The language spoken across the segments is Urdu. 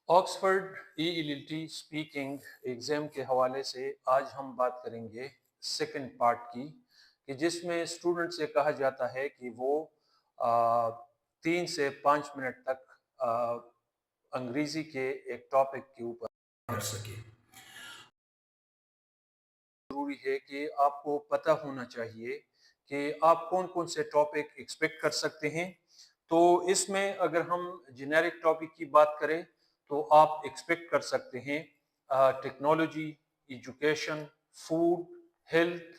Oxford E L T speaking exam کے حوالے سے آج ہم بات کریں گے سیکنڈ پارٹ کی، کہ جس میں اسٹوڈنٹ سے کہا جاتا ہے کہ وہ 3 سے 5 منٹ تک انگریزی کے ایک ٹاپک کے اوپر کر سکے۔ ضروری ہے کہ آپ کو پتہ ہونا چاہیے کہ آپ کون کون سے ٹاپک ایکسپیکٹ کر سکتے ہیں۔ تو اس میں اگر ہم جنیرک ٹاپک کی بات کریں تو آپ ایکسپیکٹ کر سکتے ہیں technology, education, food, health,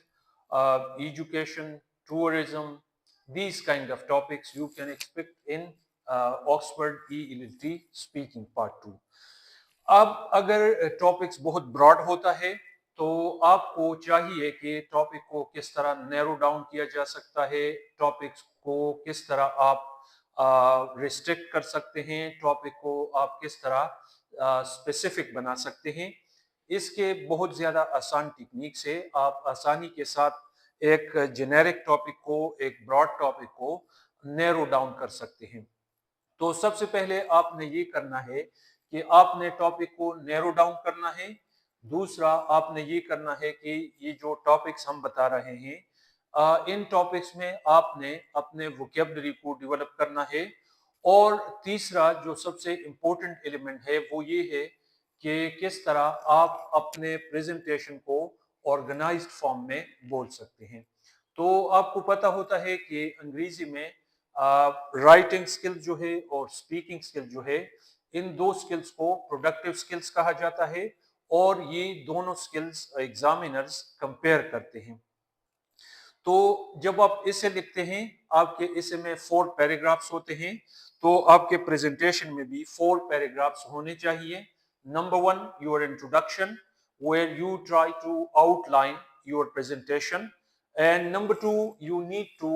education, tourism. These kind of topics you can expect in Oxford ELT speaking part 2. اب اگر ٹاپکس بہت براڈ ہوتا ہے تو آپ کو چاہیے کہ ٹاپک کو کس طرح نیرو ڈاؤن کیا جا سکتا ہے، ٹاپکس کو کس طرح آپ ریسٹرکٹ کر سکتے ہیں، ٹاپک کو آپ کس طرح اسپیسیفک بنا سکتے ہیں۔ اس کے بہت زیادہ آسان ٹیکنیکس ہے، آپ آسانی کے ساتھ ایک جنیرک ٹاپک کو، ایک براڈ ٹاپک کو نیرو ڈاؤن کر سکتے ہیں۔ تو سب سے پہلے آپ نے یہ کرنا ہے کہ آپ نے ٹاپک کو نیرو ڈاؤن کرنا ہے۔ دوسرا آپ نے یہ کرنا ہے کہ یہ جو ٹاپکس ہم بتا رہے ہیں ان ٹاپکس میں آپ نے اپنے ووکیبلری کو ڈیولپ کرنا ہے۔ اور تیسرا جو سب سے امپورٹنٹ ایلیمنٹ ہے وہ یہ ہے کہ کس طرح آپ اپنے پریزنٹیشن کو آرگنائزڈ فارم میں بول سکتے ہیں۔ تو آپ کو پتہ ہوتا ہے کہ انگریزی میں رائٹنگ سکل جو ہے اور اسپیکنگ سکل جو ہے، ان دو سکلز کو پروڈکٹیو سکلز کہا جاتا ہے، اور یہ دونوں سکلز ایگزامینرز کمپیئر کرتے ہیں۔ تو جب آپ اسے لکھتے ہیں، آپ کے اسے میں 4 پیراگرافس ہوتے ہیں، تو آپ کے پریزنٹیشن میں بھی 4 پیراگرافس ہونے چاہیے۔ Number 1 your introduction where you try to outline your presentation, and number 2 you need to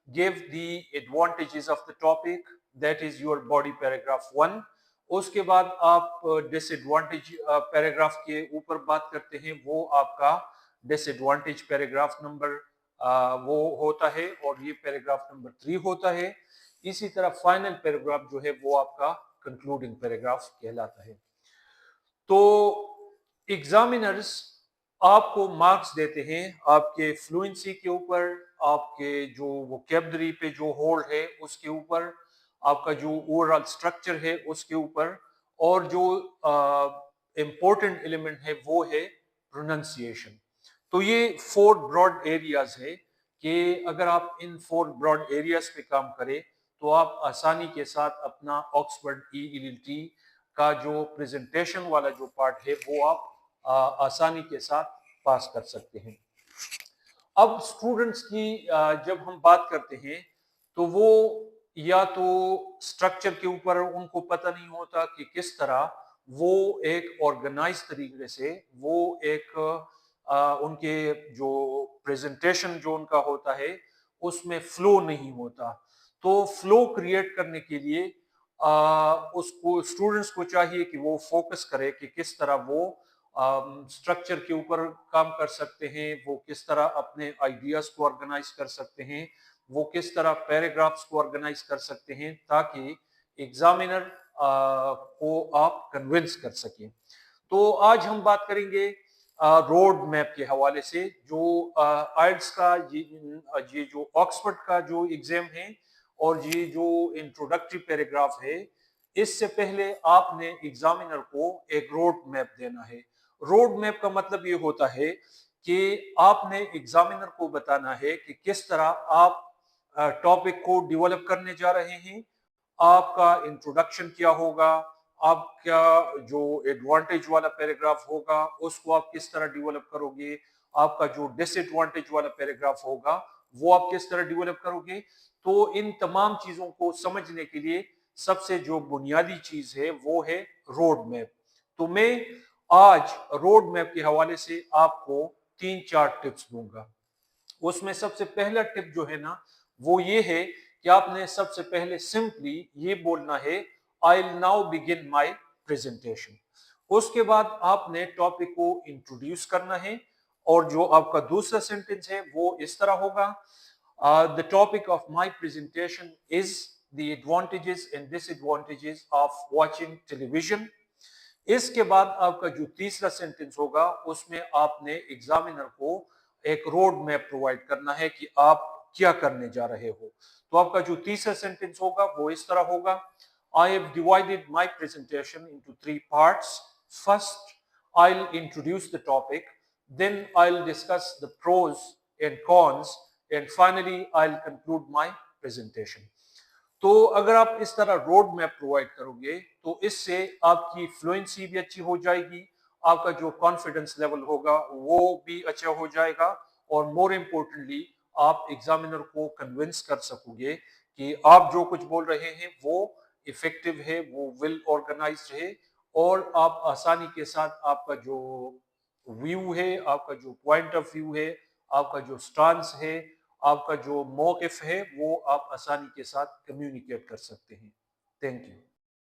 give the advantages of the topic, that is your body paragraph 1۔ اس کے بعد آپ ڈس ایڈوانٹیج پیراگراف کے اوپر بات کرتے ہیں، وہ آپ کا ڈس ایڈوانٹیج پیراگراف نمبر وہ ہوتا ہے، اور یہ پیراگراف نمبر 3 ہوتا ہے۔ اسی طرح فائنل پیراگراف جو ہے وہ آپ کا کنکلوڈنگ پیراگراف کہلاتا ہے۔ تو ایگزامینرز آپ کو مارکس دیتے ہیں آپ کے فلوئنسی کے اوپر، آپ کے جو ووکیبلری پہ جو ہولڈ ہے اس کے اوپر، آپ کا جو اوور آل اسٹرکچر ہے اس کے اوپر، اور جو امپورٹنٹ ایلیمنٹ ہے وہ ہے پروننسیشن۔ تو یہ 4 براڈ ایریاز ہے کہ اگر آپ ان 4 براڈ ایریاز پہ کام کریں تو آپ آسانی کے ساتھ اپنا آکسفورڈ ای ایل ٹی کا جو پریزنٹیشن والا جو پارٹ ہے وہ آپ آسانی کے ساتھ پاس کر سکتے ہیں۔ اب اسٹوڈنٹس کی جب ہم بات کرتے ہیں تو وہ یا تو اسٹرکچر کے اوپر ان کو پتہ نہیں ہوتا کہ کس طرح وہ ایک آرگنائز طریقے سے وہ ایک ان کے جو پریزنٹیشن جو ان کا ہوتا ہے اس میں فلو نہیں ہوتا۔ تو فلو کریٹ کرنے کے لیے اس کو اسٹوڈنٹس کو چاہیے کہ وہ فوکس کرے کہ کس طرح وہ اسٹرکچر کے اوپر کام کر سکتے ہیں، وہ کس طرح اپنے آئیڈیاز کو آرگنائز کر سکتے ہیں، وہ کس طرح پیراگرافس کو آرگنائز کر سکتے ہیں تاکہ ایگزامینر کو آپ کنونس کر سکیں۔ تو آج ہم بات کریں گے روڈ میپ کے حوالے سے، جو آئلٹس کا یہ جو آکسفورڈ کا جو ایگزام ہے اور یہ جو انٹروڈکٹری پیراگراف ہے، اس سے پہلے آپ نے ایگزامینر کو ایک روڈ میپ دینا ہے۔ روڈ میپ کا مطلب یہ ہوتا ہے کہ آپ نے ایگزامینر کو بتانا ہے کہ کس طرح آپ ٹاپک کو ڈیولپ کرنے جا رہے ہیں، آپ کا انٹروڈکشن کیا ہوگا، آپ کا جو ایڈوانٹیج والا پیراگراف ہوگا اس کو آپ کس طرح ڈیولپ کرو گے، آپ کا جو ڈس ایڈوانٹیج والا پیراگراف ہوگا وہ آپ کس طرح ڈیولپ کرو گے۔ تو ان تمام چیزوں کو سمجھنے کے لیے سب سے جو بنیادی چیز ہے وہ ہے روڈ میپ۔ تو میں آج روڈ میپ کے حوالے سے آپ کو 3-4 ٹپس دوں گا۔ اس میں سب سے پہلا ٹپ جو ہے نا وہ یہ ہے کہ آپ نے سب سے پہلے سمپلی یہ بولنا ہے I'll now begin my presentation۔ اس کے بعد آپ نے ٹاپک کو انٹروڈیوس کرنا ہے، اور جو آپ کا دوسرا سینٹنس ہے وہ اس طرح ہوگا The topic of my presentation is the advantages and disadvantages of watching television۔ اس کے بعد آپ کا جو تیسرا سینٹنس ہوگا اس میں آپ نے ایگزامینر کو ایک روڈ میپ پرووائڈ کرنا ہے کہ آپ کیا کرنے جا رہے ہو. تو آپ کا جو تیسرا سینٹنس ہوگا وہ اس طرح ہوگا: I have divided my presentation into 3 parts. First, I'll introduce the topic, then I'll discuss the pros and cons, and finally I'll conclude my presentation. تو اگر آپ اس طرح روڈ میپ پرووائڈ کرو گے تو اس سے آپ کی فلوئنسی بھی اچھی ہو جائے گی، آپ کا جو کانفیڈنس لیول ہوگا وہ بھی اچھا ہو جائے گا، اور مور امپورٹنٹلی آپ ایگزامینر کو کنونس کر سکو گے کہ آپ جو کچھ بول رہے ہیں وہ افیکٹو ہے، وہ ویل آرگنائزڈ ہے، اور آپ آسانی کے ساتھ آپ کا جو ویو ہے، آپ کا جو پوائنٹ آف ویو ہے، آپ کا جو سٹانس ہے، آپ کا جو موقف ہے، وہ آپ آسانی کے ساتھ کمیونیکیٹ کر سکتے ہیں. Thank you.